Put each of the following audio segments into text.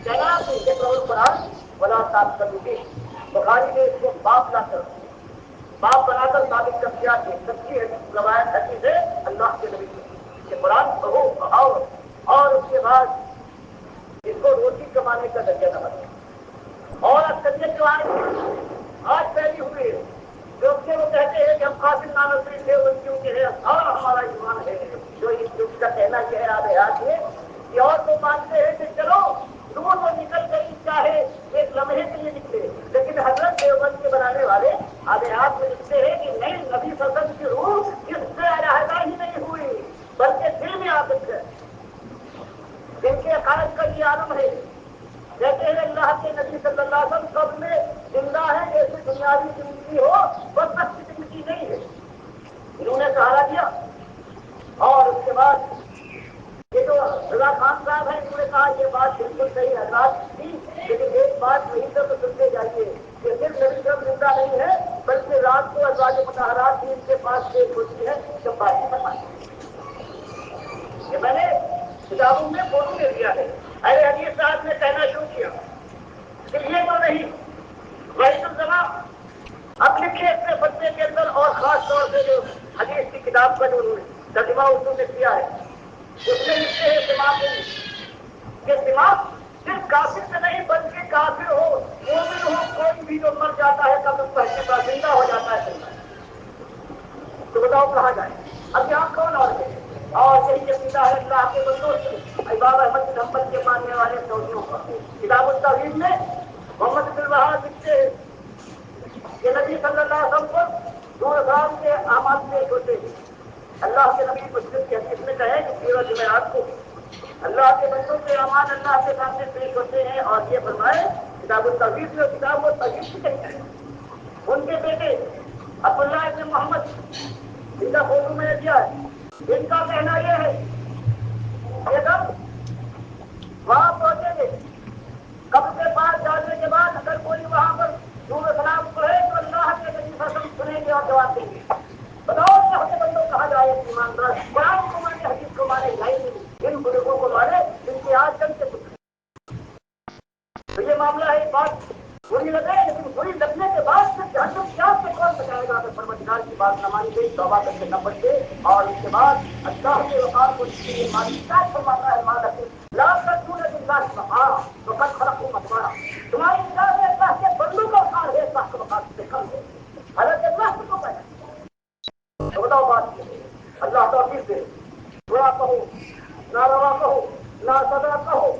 جناب ذکر القرآن ولا تعتقدوا بخاری نے اس کو باپ لا کر باپ بنا کر ثابت کر دیا کہ سچی روایت حدیث ہے اللہ کے نبی کہ قرآن پڑھو پڑھاؤ اور اس کے بعد اس کو روٹی کمانے کا ذریعہ نہ بنے اور اکثریت جو آج پھیلی ہوئی ہے جو کہ وہ کہتے ہیں کہ ہم قاسم نانوی تھے ان کیونکہ ہے اور ہمارا ایمان ہے جو اس یوگ کا کہنا یہ ہے آدھے ہے کہ اور وہ مانتے ہیں کہ چلو روح تو نکل گئی چاہے ایک لمحے کے لیے نکلے لیکن حضرت دیوبند کے بنانے والے آدھات میں لکھتے ہیں کہ نئی نبی فصل کی روح اس سے علیحدہ ہی نہیں ہوئی بلکہ دل میں عادت ہے جن کے عقائد کا یہ عالم ہے کہتے ہیں اللہ کے نبی صلی اللہ علیہ وسلم قبر میں زندہ ہے جیسے دنیاوی زندگی ہو بس سخت زندگی نہیں ہے انہوں نے سہارا دیا اور اس کے بعد یہ جو رضا خان صاحب ہیں انہوں نے کہا یہ بات بالکل صحیح حضرات تھی لیکن ایک بات وہیں سے تو سنتے جائیے کہ صرف نبی صاحب زندہ نہیں ہے بلکہ رات کو ازواج مطہرات بھی ان کے پاس پیش ہوتی ہے جب باتیں فرماتی یہ میں نے کتابوں میں فوٹو لے لیا ہے ارے حدیث صاحب نے کہنا شروع کیا کہ یہ تو نہیں وحید الزمان اب لکھے اپنے فتوے کے اندر اور خاص طور سے جو حدیث کی کتاب کا جو انہوں نے ترجمہ اردو میں کیا ہے اس میں لکھتے ہیں دماغ کہ دماغ صرف کافر سے نہیں بلکہ کافر ہو مومن ہو کوئی بھی جو مر جاتا ہے قبر پہنچنے کا زندہ ہو جاتا ہے تو بتاؤ کہاں جائے اب یہاں کون اور ہے اور یہی عقیدہ ہے اللہ کے بندوں سے امام احمد بن حنبل کے ماننے والے سعودیوں کا کتاب التوحید میں محمد بن الوہاب لکھتے ہیں کہ نبی صلی اللہ علیہ وسلم کو 2000 کے اعمال پیش ہوتے ہیں اللہ کے نبی مسلم کے حدیث میں کہے کہ پورا جمعرات کو اللہ کے بندوں کے اعمال اللہ کے سامنے پیش ہوتے ہیں اور یہ فرمائے کتاب التوحید جو کتاب التوحید کی کہتے ہیں ان کے بیٹے عبداللہ ابن محمد ان کا فوٹو میں نے دیا ہے ان کا کہنا یہ ہے کہ جب وہاں پہنچیں گے قبر کے پاس جانے کے بعد اگر کوئی وہاں پر درود سلام پڑھے تو اللہ کے نبی فصل سنیں گے اور جواب دیں گے بتاؤ اللہ کے بندوں کہا جائے ایماندار قرآن کو مانے حدیث کو مانے نہیں ان بزرگوں کو مانے جن کے آج کل کے تو یہ معاملہ ہے بات بری لگے لیکن بری لگنے کے بعد پھر جہنم کیا سے کون بچائے گا اگر پروردگار کی بات نہ مانی گئی توبہ کر کے نہ بچے اور اس کے بعد اللہ کے وقار کو اس کے لیے مالک کیا فرماتا ہے مالک لا تدعون لله مقام وقد خلقوا مطوارا تمہاری نگاہ میں اللہ کے بندوں کا وقار ہے اللہ کے وقار سے کم ہے حالانکہ اللہ سے تو ہے تو بتاؤ بات اللہ توفیق دے برا کہو ناروا کہو ناسزا کہو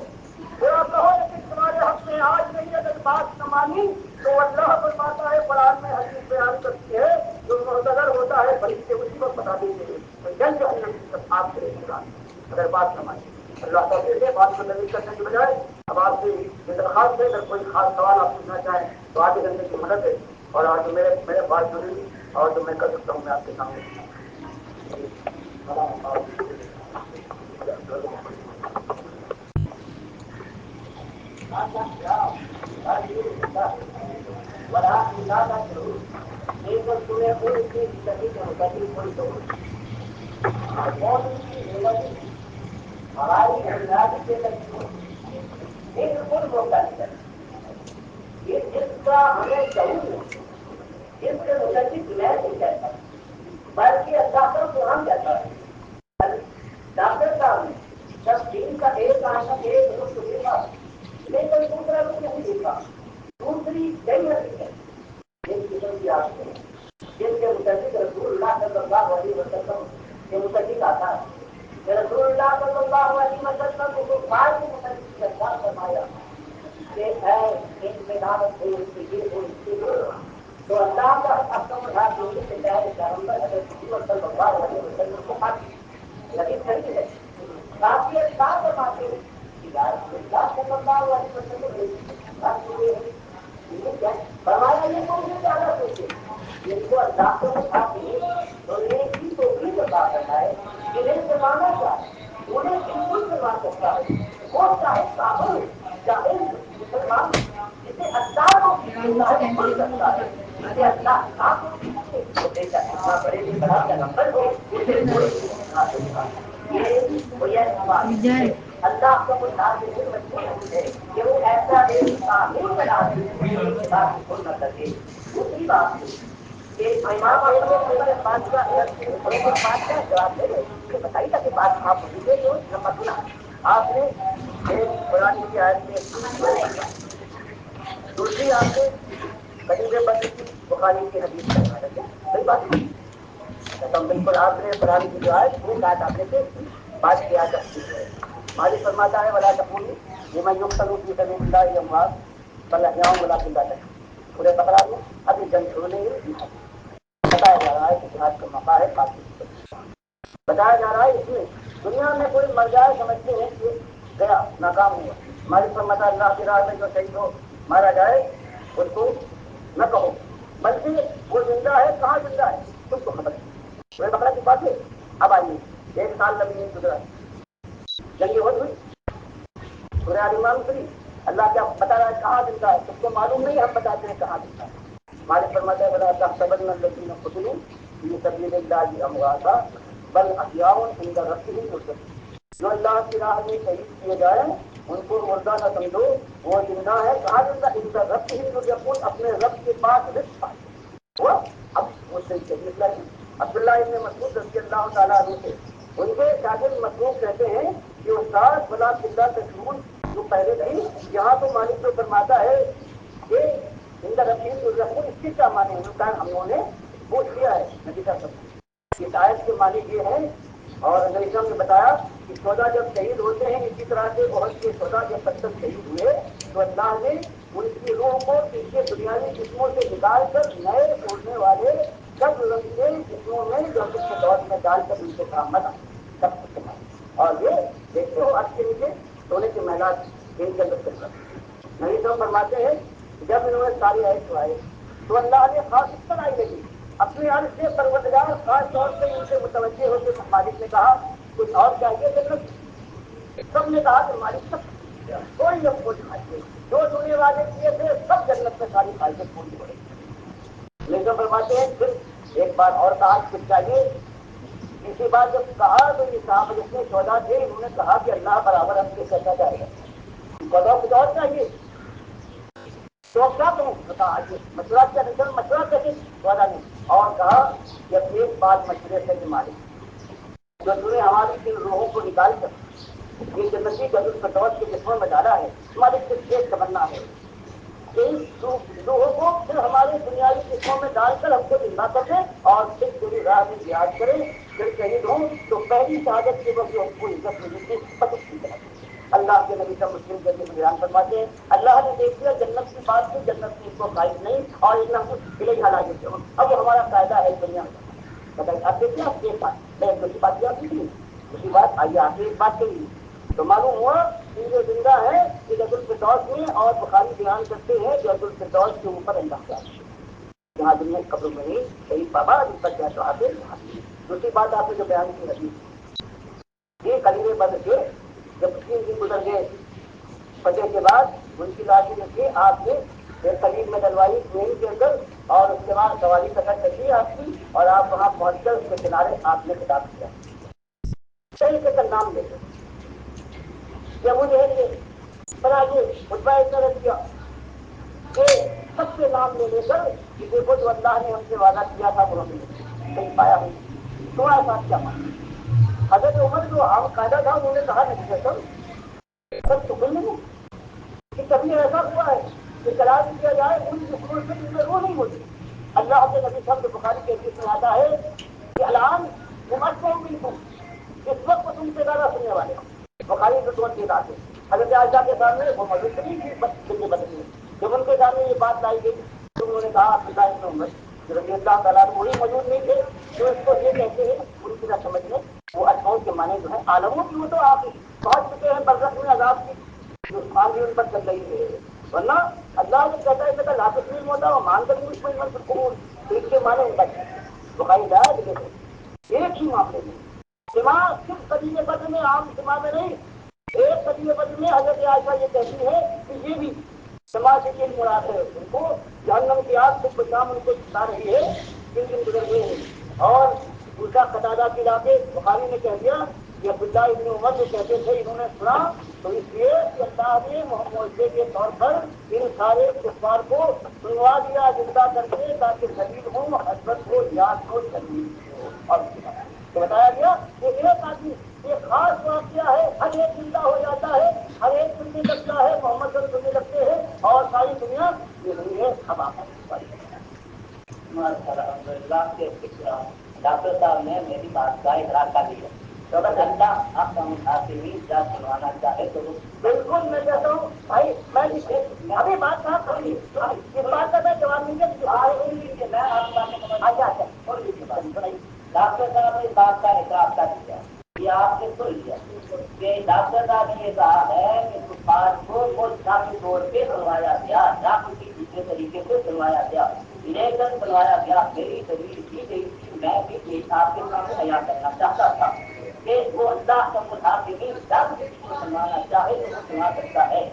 برا کہو لیکن تمہارے حق میں آج نہیں اگر بات نہ مانی تو اللہ فرماتا ہے قرآن میں حدیث بیان کرتی ہے جو معتذر ہوتا ہے فرشتے اسی کو بتا دیجیے جنگ جہنم کی طرف آپ کرے اگر بات نہ مانی اللہ تعالیٰ سے بات کو نویز کرنے کی بجائے اب آپ سے یہ درخواست ہے اگر کوئی خاص سوال آپ پوچھنا چاہیں تو آگے کرنے کی مدد ہے اور آج میرے بات ضروری اور جو میں کر سکتا ہوں میں آپ کے سامنے ہماری بنیادی کے بالکل موقع نہیں کرنا یہ جس کا ہمیں ضرور جس کے متعلق میں نہیں کہتا بلکہ ڈاکٹر قرآن کہتا ہے ڈاکٹر صاحب جب دین کا ایک آنا ایک رخ دیکھا لیکن دوسرا رخ نہیں دیکھا دوسری کئی ہے ایک قسم کی آپ ہے جن کے متعلق رسول اللہ صلی اللہ علیہ وسلم کے متعلق آتا ہے رسول اللہ صلی اللہ علیہ وسلم کو بات کے متعلق ارشاد فرمایا کہ اے ان بدعت ہو اس کی یہ ہو اس کی وہ تو اللہ کا احکام اٹھا دینے سے پہلے پیغمبر حضرت محمد صلی اللہ علیہ وسلم کو حق لیکن صحیح ہے کافی ارشاد فرماتے ہیں کہ یا رسول اللہ صلی اللہ علیہ وسلم فرمایا یہ تو مجھے زیادہ سوچے جن کو اللہ کو اٹھا دے تو نیکی تو بھی بتا کرنا ہے انہیں زمانہ کیا ہے انہیں بالکل کروا سکتا ہے وہ چاہے کافر چاہے مسلمان جسے اللہ کو کھل سکتا ہے جسے اللہ آپ کو بے شک اتنا بڑے بھی بڑا پیغمبر ہو اسے کوئی بھی بنا سکتا ہے یہ اللہ کا مجھے مجبور نہیں ہے کہ وہ دوسری بات کہ بادشاہ جواب دے دے بتائیے تاکہ بات آپ مجھے نمبر سنا آپ نے ایک قرآن کی آیت میں دوسری آپ نے قریب بدر کی بخاری کی حدیث کروا رہے صحیح بات نہیں بالکل آپ نے قرآن کی جو آیت وہ بات آپ نے سے بات کیا جاتی ہے مالک فرماتا ہے ولا تقولوا لمن يقتل في سبيل الله اموات بل احياء ولكن لا تشعرون پورے بقرہ میں ابھی جنگ شروع نہیں ہوئی بتایا جا رہا ہے کہ جہاد کا موقع ہے کافی بتایا جا رہا ہے اس میں دنیا میں کوئی مر جائے سمجھتے ہیں کہ گیا ناکام ہوا مالک فرماتا ہے اللہ کی راہ میں جو شہید ہو مارا جائے اس کو نہ کہو بلکہ وہ زندہ ہے کہاں زندہ ہے تم کو خبر ہے پورے بقرہ کی بات ہے اب آئیے 1 سال نبی نہیں گزرا جنگ ہوئی ہوئی سورہ آل عمران شریف اللہ کیا بتا رہا ہے کہاں زندہ ہے تم کو معلوم نہیں ہم بتاتے ہیں کہاں زندہ ہے مالک فرماتا ہے بلا تحسبن الذين قتلوا في سبيل الله امواتا بل احياء عند ربهم يرزقون جو اللہ کی راہ میں شہید کیے جائیں ان کو مردہ نہ سمجھو وہ زندہ ہے کہاں زندہ ان کا رب ہی یقون اپنے رب کے پاس رزق پائے وہ اب وہ شہید لگی عبداللہ ابن مسعود رضی اللہ تعالیٰ عنہ سے ان کے شاگرد مسعود کہتے ہیں کہ استاد بلا قلعہ تشمول جو پہلے نہیں یہاں تو مالک جو فرماتا ہے کہ ان کا رقیم الرقم اس کی کیا مانے ہم لوگوں نے پوچھ لیا ہے نبی کا سب اس آیت کے مالک یہ ہیں اور نبی صاحب نے بتایا کہ 14 جب شہید ہوتے ہیں اسی طرح سے عہد کے 14 جب 70 شہید ہوئے تو اللہ نے ان کی روح کو ان کے دنیاوی جسموں سے نکال کر نئے اڑنے والے سب رنگ کے جسموں میں جو کے دور میں ڈال کر ان کے کام مت سب کچھ اور یہ دیکھتے ہو اب کے نیچے سونے کے محلات ان کے اندر چل رہا نبی صاحب فرماتے ہیں جب انہوں نے ساری آئے تو آئے تو اللہ نے خاص اس پر آئی لگی اپنے عرض سے پروردگار خاص طور سے ان سے متوجہ ہوتے مالک نے کہا کچھ اور چاہیے جنت سب نے کہا کہ مالک سب کوئی ہم کو دکھائیے جو دنیا والے کیے تھے سب جنت میں ساری خواہشیں پوری ہو رہی لیکن فرماتے ہیں پھر ایک بات اور کہا کچھ چاہیے اسی بات جب کہا تو یہ صاحب جتنے 14 تھے انہوں نے کہا کہ اللہ برابر ہم سے کیسا جائے گا کچھ اور چاہیے تو کیا کروں بتا آئیے مشورہ کیا نہیں مشورہ کیسے والا نہیں اور کہا جب ایک بات مشورے سے کہ مالک جو تم نے ہماری ان روحوں کو نکال کر یہ جنتی گدر فتوت کے جسموں میں ڈالا ہے مالک سے ایک تمنا ہے کہ روحوں کو پھر ہمارے دنیاوی جسموں میں ڈال کر ہم کو زندہ کر دیں اور پھر پوری راہ میں جہاد کریں پھر شہید ہوں تو پہلی شہادت کے وقت جو ہم کو عزت ملی تھی بس کی طرح اللہ کے نبی کا مسلم کے لیے بیان فرماتے ہیں اللہ نے دیکھ لیا جنت کی بات کی جنت میں اس کو قائد نہیں اور اتنا کچھ الہی حالات سے اب وہ ہمارا قاعدہ ہے دنیا میں بتائیے آپ دیکھیے آپ ایک بات میں دوسری بات کیا کی دوسری بات آئیے آپ نے ایک بات کہی تو معلوم ہوا کہ جو زندہ ہے یہ جد الفردوس میں اور بخاری بیان کرتے ہیں جد الفردوس کے اوپر اللہ کا جہاں دنیا قبر میں ہی صحیح بابا جن پر کیا تو آتے دوسری بات آپ نے جو بیان کی حدیث یہ کلیمے بدر کے جب 3 دن گزر گئے فتح کے بعد ان کی لاشیں دیکھی آپ نے ایک قریب میں ڈلوائی ٹرین کے اندر اور اس کے بعد سواری سفر کر لی آپ کی اور آپ وہاں پہنچ کر اس کے کنارے آپ نے خطاب کیا صحیح سے کر نام لے کر جب وہ جو ہے بنا یہ خطبہ اتنا رکھ دیا کہ سب سے نام لے کر کہ دیکھو جو اللہ نے ہم سے وعدہ کیا تھا وہ ہم نے کہیں پایا ہوں تمہارے ساتھ کیا پایا حضرت عمر جو عام قاعدہ تھا انہوں نے کہا نہیں سب تو کوئی نہیں کہ کبھی ایسا ہوا ہے کہ کلام کیا جائے ان دشمنوں سے جن میں روح نہیں ہوتی اللہ کے نبی صاحب بخاری کے حدیث میں آتا ہے کہ الان عمر کو منکم اس وقت تم سے زیادہ سننے والے بخاری سے تمہیں کی بات ہے حضرت عائشہ کے سامنے وہ موجود نہیں تھی بدلی جب ان کے سامنے یہ بات لائی گئی تو انہوں نے کہا عبداللہ ابن عمر رضی اللہ تعالیٰ وہی موجود نہیں تھے جو اس کو یہ کہتے ہیں ان کی نہ سمجھ میں وہ اچھاؤں کے معنی جو ہے عالموں کی وہ تو آپ پہنچ چکے ہیں برزخ میں عذاب کی جو مان بھی ان پر چل رہی ہے ورنہ اللہ جو کہتا ہے کہ لاپت نہیں ہوتا اور مان کر مجھ کو قبول ایک کے معنی ان کا بخاری لایا دیکھو ایک ہی معاملے میں دماغ صرف قدیم بدر میں عام دماغ میں نہیں ایک قدیم بدر میں حضرت عائشہ یہ کہتی ہے کہ یہ بھی سماج کے مراد ہے ان کو جہنم کی آگ صبح شام ان کو ستا رہی ہے 3 دن گزر گئے ہیں اور دوسرا قطادہ کے علاقے بخاری نے کہہ دیا کہ عبداللہ ابن عمر جو کہتے تھے انہوں نے سنا تو اس لیے کہ اللہ نے معجزے کے طور پر ان سارے کفار کو سنوا دیا زندہ کر کے تاکہ دلیل ہو حضرت ہو یاد ہو دلیل ہو اور تو بتایا گیا کہ ایک آدمی یہ خاص واقعہ ہے ہر ایک زندہ ہو جاتا ہے ہر ایک سننے لگتا ہے محمد صلی سننے لگتے ہیں اور ساری دنیا یہ نہیں ہے اب آپ الحمد للہ کے ڈاکٹر صاحب نے میری بات کا اقرار کر دیا اللہ آپ کا مسافر کیا سنوانا چاہے تو بالکل میں کہتا ہوں بھائی میں ابھی بات کہاں کروں اس بات کا میں جواب نہیں دیا میں آپ ڈاکٹر صاحب نے اس بات کا اقرار کر دیا یہ آپ نے سن لیا کہ ڈاکٹر صاحب نے یہ کہا ہے کہ کفار کو وہ ذاتی طور پہ سنوایا گیا یا کسی دوسرے طریقے سے سنوایا گیا لیکن سنوایا گیا میری دلیل دی گئی تھی میں بھی آپ کے سامنے بیان کرنا چاہتا تھا کہ وہ اللہ کا مسافر جب کسی کو سنوانا چاہے تو وہ سنا سکتا ہے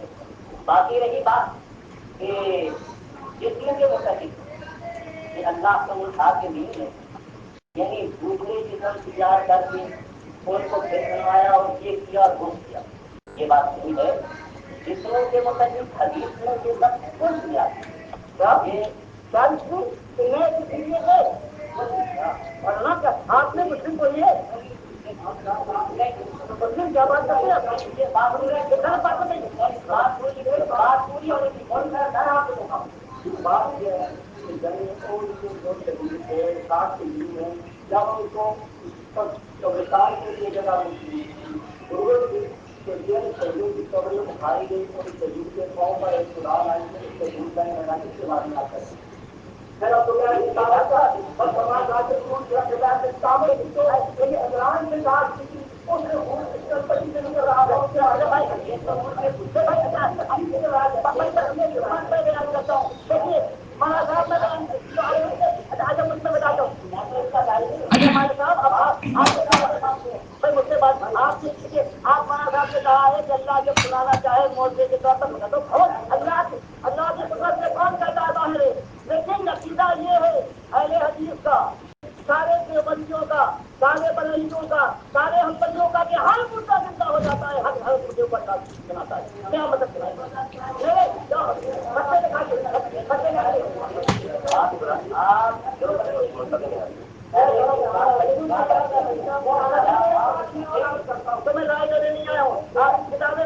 باقی رہی بات کہ جسم کے متعلق کہ اللہ کا مسافر نہیں ہے یعنی دوسرے جسم تیار کر کے ان کو پھر سنوایا اور یہ کیا اور وہ کیا یہ بات نہیں ہے جسموں کے متعلق حدیث میں یہ سب کچھ دیا آپ نے مسلم بولیے مسلم کیا بات کرتے ہیں بات پوری ہونے کی بات یہ ہے کہ جو شدید ہے ساتھ ہے جب ان کو قبرستان کے لیے جگہ ملتی ضرورت تھی کہ یہ شہیدوں کی قبر اٹھائی گئی اور شہید کے قوم پر ایک قرآن آئی کہ اس شہید کا میدان اس کے بارے میں آپ کریں پھر اب تو کیا اور سماج آج تعمیر اگران کے ساتھ آپ مانا صاحب نے کہا ہے کہ اللہ جب سنانا چاہے موضوع کے طور پر تو اللہ کی قدرت سے کون کہتا ہے باہر ہے لیکن عقیدہ یہ ہے اہل حدیث کا سارے دیوبندیوں کا سارے بریلویوں کا سارے ہمبلیوں کا کہ ہر مردہ زندہ ہو جاتا ہے ہر مردے پر سناتا ہے کیا مطلب تو میں رائے دینے نہیں آیا ہوں آپ کتابیں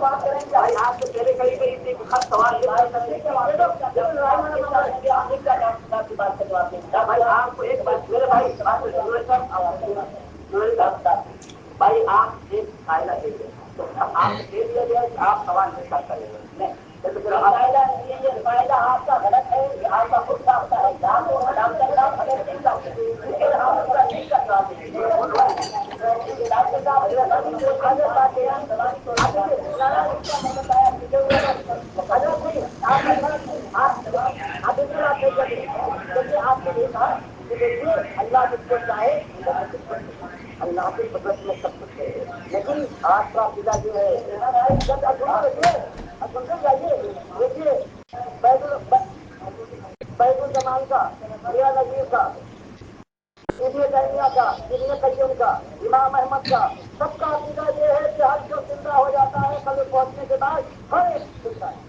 بات کریں گے آپ سے پہلے کہیں گئی تھی ہر سوال بات کا جواب دیں بھائی آپ کو ایک بات میرے بھائی بھائی آپ ایک قاعدہ دے دیں تو آپ سے دے دیا گیا کہ آپ سوال نہیں کر سکتے قاعدہ آپ کا غلط ہے یہ آپ کا خود کا ہوتا ہے ڈاکٹر صاحب ہمیں نہیں کرتے لیکن ہم اس کا نہیں کر ڈاکٹر آپ نے یہ کہا کہ دیکھیے اللہ جس کو چاہے اللہ کی قدرت میں سب کچھ ہے لیکن آپ کا عقیدہ جو ہے جائیے دیکھیے بیت الزمان کا میاں نذیر کا ابن تیمیہ کا ابن قیم کا امام احمد کا سب کا عقیدہ یہ ہے کہ ہر جو زندہ ہو جاتا ہے قبر پہنچنے کے بعد ہر ایک زندہ ہے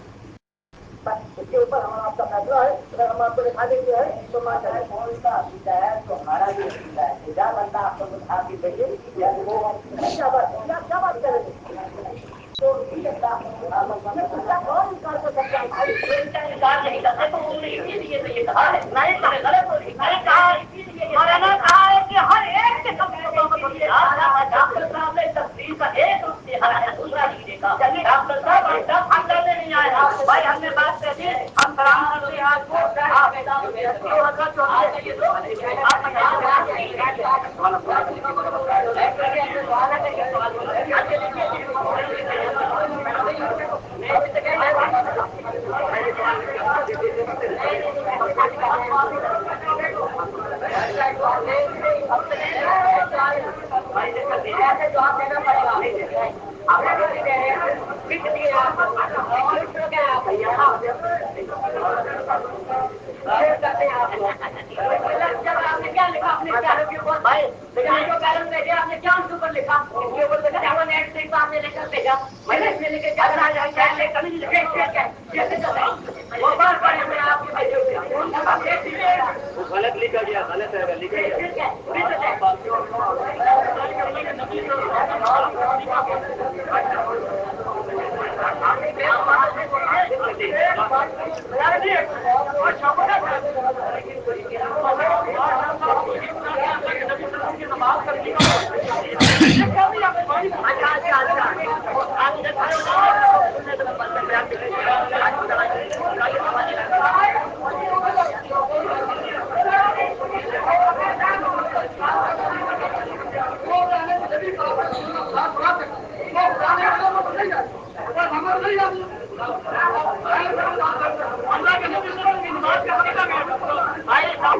اس کے اوپر ہمارا آپ کا فیصلہ ہے اگر ہم آپ کو دکھا دیں گے تو کون سا عقیدہ ہے تو ہمارا بھی عقیدہ ہے جب اللہ آپ کو آپ کی بھیجے کیا بات کریں گے بھائی ہم نے بات کر دی ہم سلام کرتے ہیں آپ غلط لکھا گیا غلط ہے لکھا گیا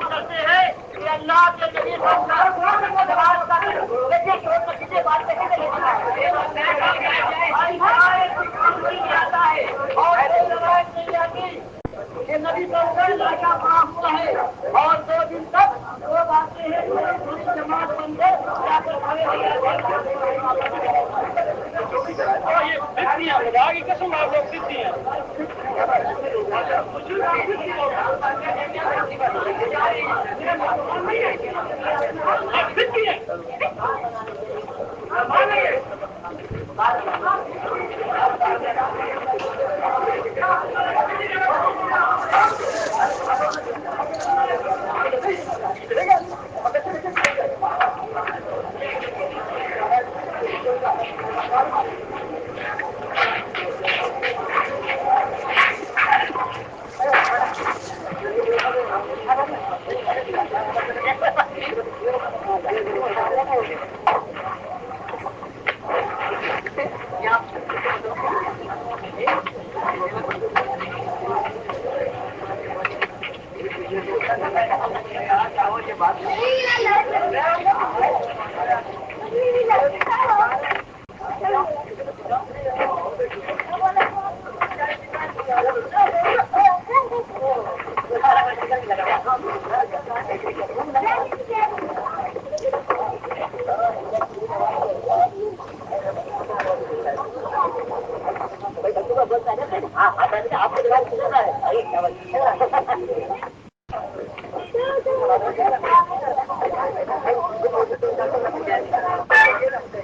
کرتے ہیں کہ اللہ کے نبی نبی لڑکا بڑا ہوا ہے اور 2 دن تک وہ باتیں ہیں پوری جماعت بن گئے جا کر کھڑے ہو گئے قسم آپ لوگ سیدھی ہیں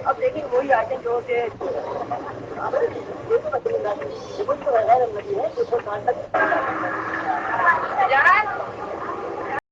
اب لیکن وہی آتے جو کہ